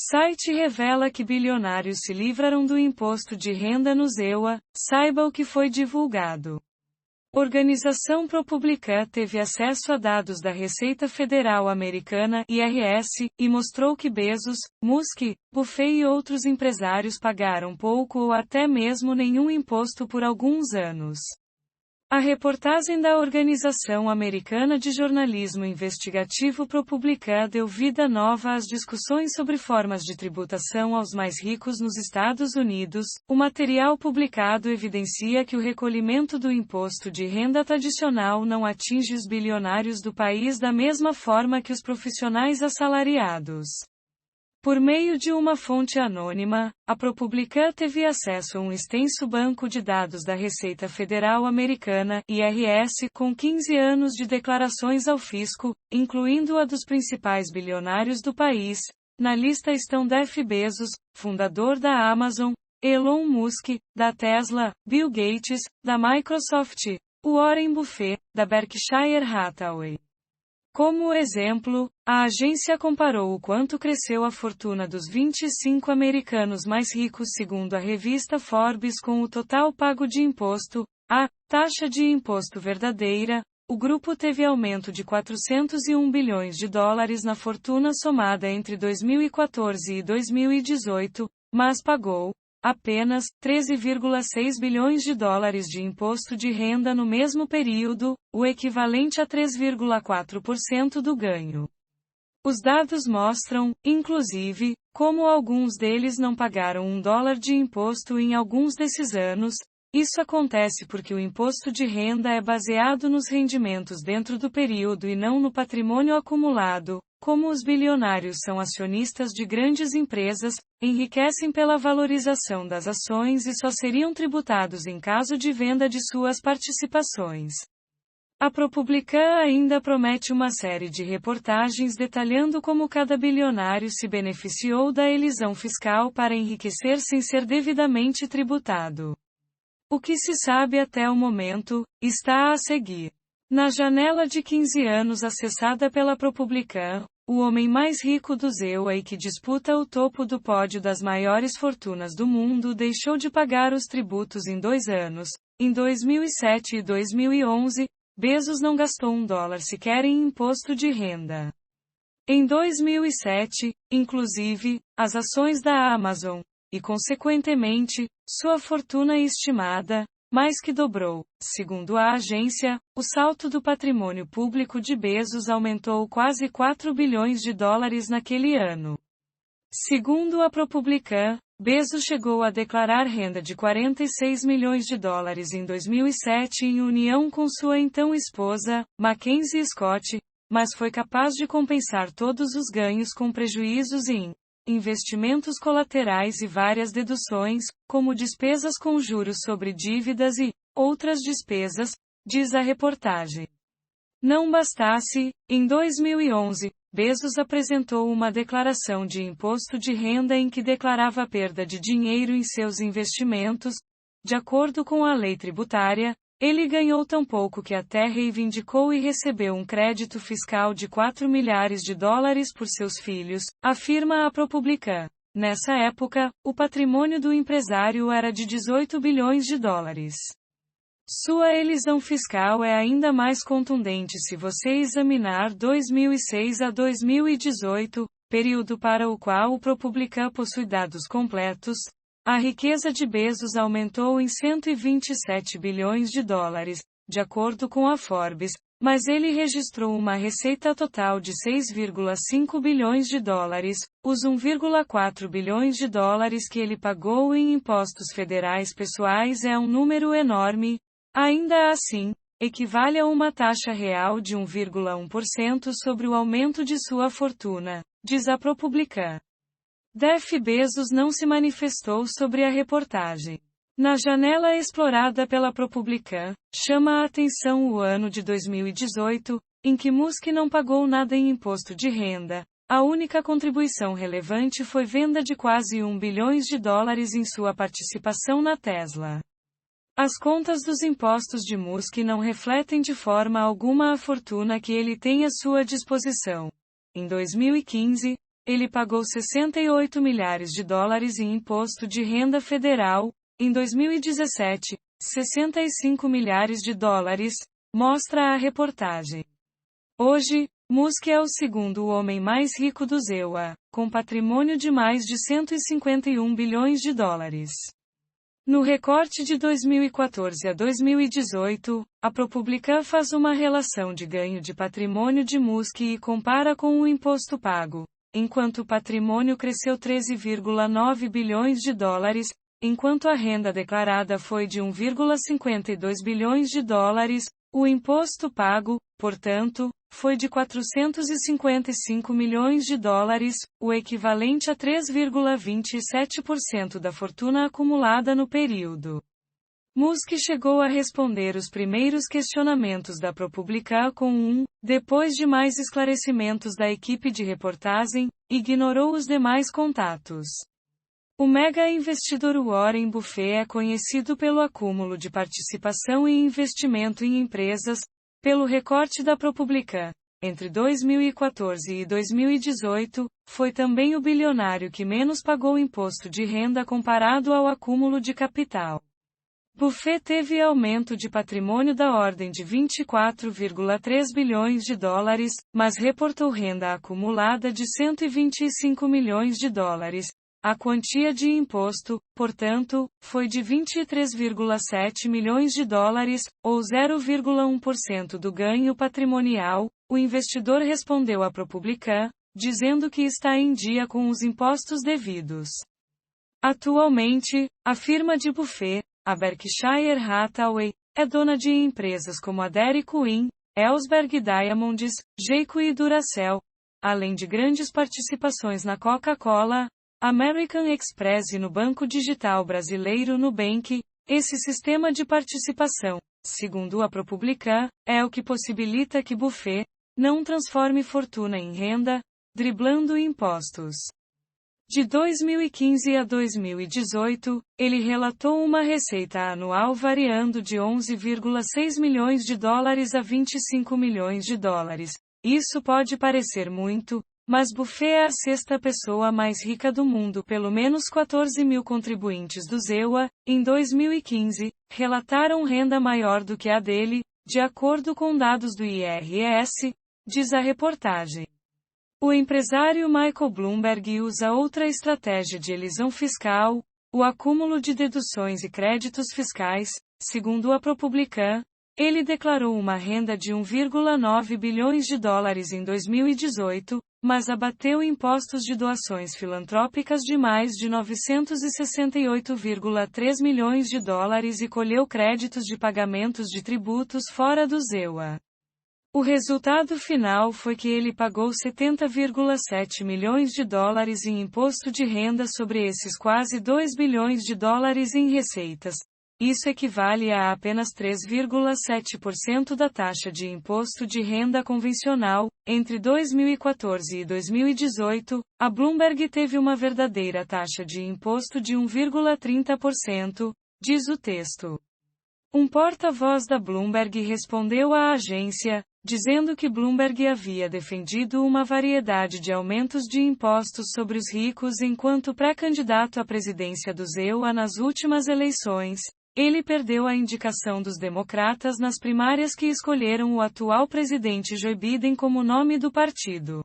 Site revela que bilionários se livraram do imposto de renda nos EUA, saiba o que foi divulgado. Organização ProPublica teve acesso a dados da Receita Federal Americana, IRS, e mostrou que Bezos, Musk, Buffett e outros empresários pagaram pouco ou até mesmo nenhum imposto por alguns anos. A reportagem da Organização Americana de Jornalismo Investigativo ProPublica deu vida nova às discussões sobre formas de tributação aos mais ricos nos Estados Unidos. O material publicado evidencia que o recolhimento do imposto de renda tradicional não atinge os bilionários do país da mesma forma que os profissionais assalariados. Por meio de uma fonte anônima, a ProPublica teve acesso a um extenso banco de dados da Receita Federal Americana, IRS, com 15 anos de declarações ao fisco, incluindo a dos principais bilionários do país. Na lista estão Jeff Bezos, fundador da Amazon, Elon Musk, da Tesla, Bill Gates, da Microsoft, Warren Buffett, da Berkshire Hathaway. Como exemplo, a agência comparou o quanto cresceu a fortuna dos 25 americanos mais ricos segundo a revista Forbes com o total pago de imposto, a taxa de imposto verdadeira. O grupo teve aumento de 401 bilhões de dólares na fortuna somada entre 2014 e 2018, mas pagou apenas 13,6 bilhões de dólares de imposto de renda no mesmo período, o equivalente a 3,4% do ganho. Os dados mostram, inclusive, como alguns deles não pagaram $1 de imposto em alguns desses anos. Isso acontece porque o imposto de renda é baseado nos rendimentos dentro do período e não no patrimônio acumulado. Como os bilionários são acionistas de grandes empresas, enriquecem pela valorização das ações e só seriam tributados em caso de venda de suas participações. A ProPublica ainda promete uma série de reportagens detalhando como cada bilionário se beneficiou da elisão fiscal para enriquecer sem ser devidamente tributado. O que se sabe até o momento está a seguir. Na janela de 15 anos acessada pela ProPublica, o homem mais rico do EUA e que disputa o topo do pódio das maiores fortunas do mundo deixou de pagar os tributos em 2 anos. Em 2007 e 2011, Bezos não gastou $1 sequer em imposto de renda. Em 2007, inclusive, as ações da Amazon, e consequentemente, sua fortuna estimada, mais que dobrou. Segundo a agência, o salto do patrimônio público de Bezos aumentou quase 4 bilhões de dólares naquele ano. Segundo a ProPublica, Bezos chegou a declarar renda de 46 milhões de dólares em 2007 em união com sua então esposa, Mackenzie Scott, mas foi capaz de compensar todos os ganhos com prejuízos em investimentos colaterais e várias deduções, como despesas com juros sobre dívidas e outras despesas, diz a reportagem. Não bastasse, em 2011, Bezos apresentou uma declaração de imposto de renda em que declarava perda de dinheiro em seus investimentos. De acordo com a lei tributária, ele ganhou tão pouco que até reivindicou e recebeu um crédito fiscal de 4 milhares de dólares por seus filhos, afirma a ProPublica. Nessa época, o patrimônio do empresário era de 18 bilhões de dólares. Sua elisão fiscal é ainda mais contundente se você examinar 2006 a 2018, período para o qual o ProPublica possui dados completos. A riqueza de Bezos aumentou em 127 bilhões de dólares, de acordo com a Forbes, mas ele registrou uma receita total de 6,5 bilhões de dólares, os 1,4 bilhões de dólares que ele pagou em impostos federais pessoais é um número enorme. Ainda assim, equivale a uma taxa real de 1,1% sobre o aumento de sua fortuna, diz a ProPublica. Jeff Bezos não se manifestou sobre a reportagem. Na janela explorada pela ProPublica, chama a atenção o ano de 2018, em que Musk não pagou nada em imposto de renda. A única contribuição relevante foi venda de quase 1 bilhões de dólares em sua participação na Tesla. As contas dos impostos de Musk não refletem de forma alguma a fortuna que ele tem à sua disposição. Em 2015, ele pagou 68 milhares de dólares em imposto de renda federal. Em 2017, 65 milhares de dólares, mostra a reportagem. Hoje, Musk é o segundo homem mais rico do ZEUA, com patrimônio de mais de 151 bilhões de dólares. No recorte de 2014 a 2018, a ProPublica faz uma relação de ganho de patrimônio de Musk e compara com o imposto pago. Enquanto o patrimônio cresceu 13,9 bilhões de dólares, enquanto a renda declarada foi de 1,52 bilhões de dólares, o imposto pago, portanto, foi de 455 milhões de dólares, o equivalente a 3,27% da fortuna acumulada no período. Musk chegou a responder os primeiros questionamentos da ProPublica com depois de mais esclarecimentos da equipe de reportagem, ignorou os demais contatos. O mega investidor Warren Buffett é conhecido pelo acúmulo de participação e investimento em empresas. Pelo recorte da ProPublica, entre 2014 e 2018, foi também o bilionário que menos pagou imposto de renda comparado ao acúmulo de capital. Buffett teve aumento de patrimônio da ordem de 24,3 bilhões de dólares, mas reportou renda acumulada de 125 milhões de dólares. A quantia de imposto, portanto, foi de 23,7 milhões de dólares, ou 0,1% do ganho patrimonial. O investidor respondeu à ProPublica, dizendo que está em dia com os impostos devidos. Atualmente, a firma de Buffett, a Berkshire Hathaway, é dona de empresas como a Dairy Queen, Ellsberg Diamonds, Jayco e Duracell, além de grandes participações na Coca-Cola, American Express e no banco digital brasileiro Nubank. Esse sistema de participação, segundo a ProPublica, é o que possibilita que Buffett não transforme fortuna em renda, driblando impostos. De 2015 a 2018, ele relatou uma receita anual variando de 11,6 milhões de dólares a 25 milhões de dólares. Isso pode parecer muito, mas Buffett é a sexta pessoa mais rica do mundo. Pelo menos 14 mil contribuintes do ZEUA, em 2015, relataram renda maior do que a dele, de acordo com dados do IRS, diz a reportagem. O empresário Michael Bloomberg usa outra estratégia de elisão fiscal, o acúmulo de deduções e créditos fiscais. Segundo a ProPublica, ele declarou uma renda de 1,9 bilhões de dólares em 2018, mas abateu impostos de doações filantrópicas de mais de 968,3 milhões de dólares e colheu créditos de pagamentos de tributos fora do ZEUA. O resultado final foi que ele pagou 70,7 milhões de dólares em imposto de renda sobre esses quase 2 bilhões de dólares em receitas. Isso equivale a apenas 3,7% da taxa de imposto de renda convencional. Entre 2014 e 2018, a Bloomberg teve uma verdadeira taxa de imposto de 1,30%, diz o texto. Um porta-voz da Bloomberg respondeu à agência, dizendo que Bloomberg havia defendido uma variedade de aumentos de impostos sobre os ricos enquanto pré-candidato à presidência do ZEUA nas últimas eleições. Ele perdeu a indicação dos democratas nas primárias que escolheram o atual presidente Joe Biden como nome do partido.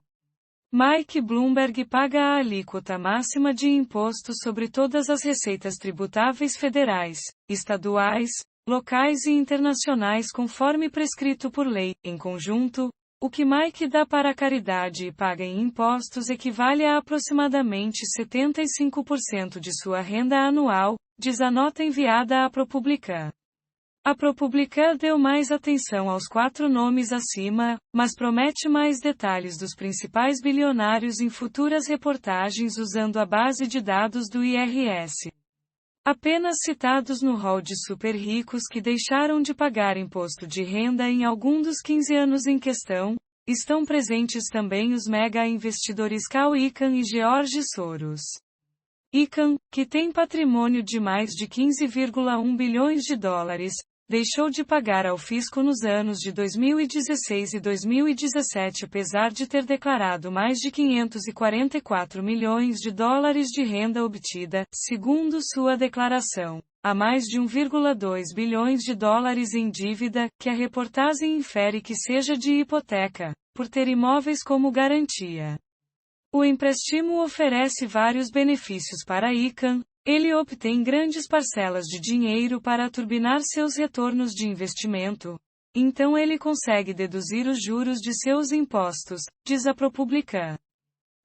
Mike Bloomberg paga a alíquota máxima de imposto sobre todas as receitas tributáveis federais, estaduais, locais e internacionais conforme prescrito por lei. Em conjunto, o que Mike dá para a caridade e paga em impostos equivale a aproximadamente 75% de sua renda anual, diz a nota enviada à ProPublica. A ProPublica deu mais atenção aos 4 nomes acima, mas promete mais detalhes dos principais bilionários em futuras reportagens usando a base de dados do IRS. Apenas citados no rol de super ricos que deixaram de pagar imposto de renda em algum dos 15 anos em questão, estão presentes também os mega investidores Carl Icahn e George Soros. Icahn, que tem patrimônio de mais de 15,1 bilhões de dólares, deixou de pagar ao fisco nos anos de 2016 e 2017 apesar de ter declarado mais de 544 milhões de dólares de renda obtida, segundo sua declaração. Há mais de 1,2 bilhões de dólares em dívida, que a reportagem infere que seja de hipoteca, por ter imóveis como garantia. O empréstimo oferece vários benefícios para Icahn. Ele obtém grandes parcelas de dinheiro para turbinar seus retornos de investimento. Então ele consegue deduzir os juros de seus impostos, diz a ProPublica.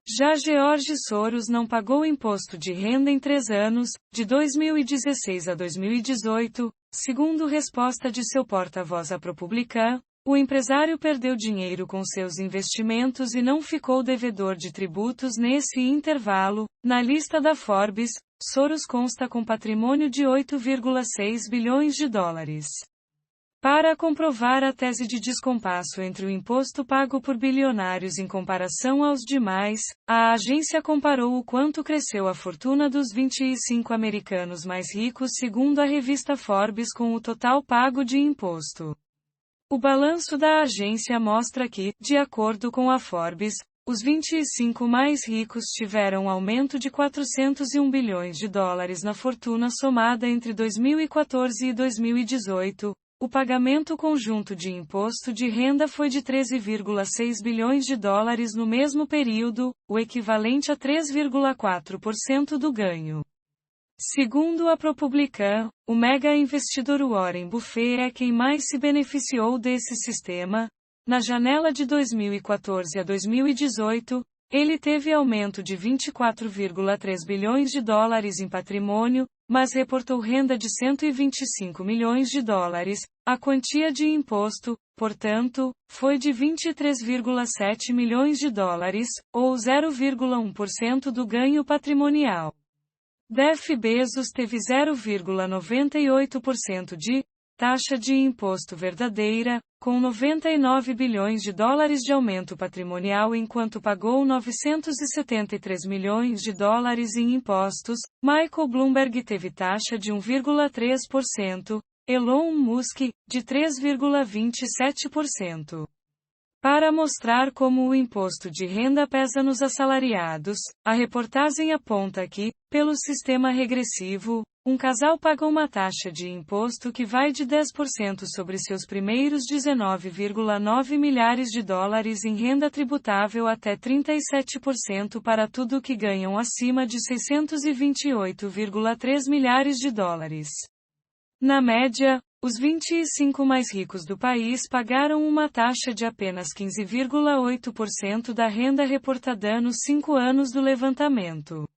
Já George Soros não pagou imposto de renda em 3 anos, de 2016 a 2018, segundo resposta de seu porta-voz à ProPublica. O empresário perdeu dinheiro com seus investimentos e não ficou devedor de tributos nesse intervalo. Na lista da Forbes, Soros consta com patrimônio de 8,6 bilhões de dólares. Para comprovar a tese de descompasso entre o imposto pago por bilionários em comparação aos demais, a agência comparou o quanto cresceu a fortuna dos 25 americanos mais ricos segundo a revista Forbes com o total pago de imposto. O balanço da agência mostra que, de acordo com a Forbes, os 25 mais ricos tiveram aumento de 401 bilhões de dólares na fortuna somada entre 2014 e 2018. O pagamento conjunto de imposto de renda foi de 13,6 bilhões de dólares no mesmo período, o equivalente a 3,4% do ganho. Segundo a ProPublica, o mega investidor Warren Buffett é quem mais se beneficiou desse sistema. Na janela de 2014 a 2018, ele teve aumento de 24,3 bilhões de dólares em patrimônio, mas reportou renda de 125 milhões de dólares. A quantia de imposto, portanto, foi de 23,7 milhões de dólares, ou 0,1% do ganho patrimonial. Jeff Bezos teve 0,98% de taxa de imposto verdadeira, com 99 bilhões de dólares de aumento patrimonial enquanto pagou 973 milhões de dólares em impostos. Michael Bloomberg teve taxa de 1,3%, Elon Musk, de 3,27%. Para mostrar como o imposto de renda pesa nos assalariados, a reportagem aponta que, pelo sistema regressivo, um casal paga uma taxa de imposto que vai de 10% sobre seus primeiros 19,9 milhares de dólares em renda tributável até 37% para tudo que ganham acima de 628,3 milhares de dólares. Na média, os 25 mais ricos do país pagaram uma taxa de apenas 15,8% da renda reportada nos 5 anos do levantamento.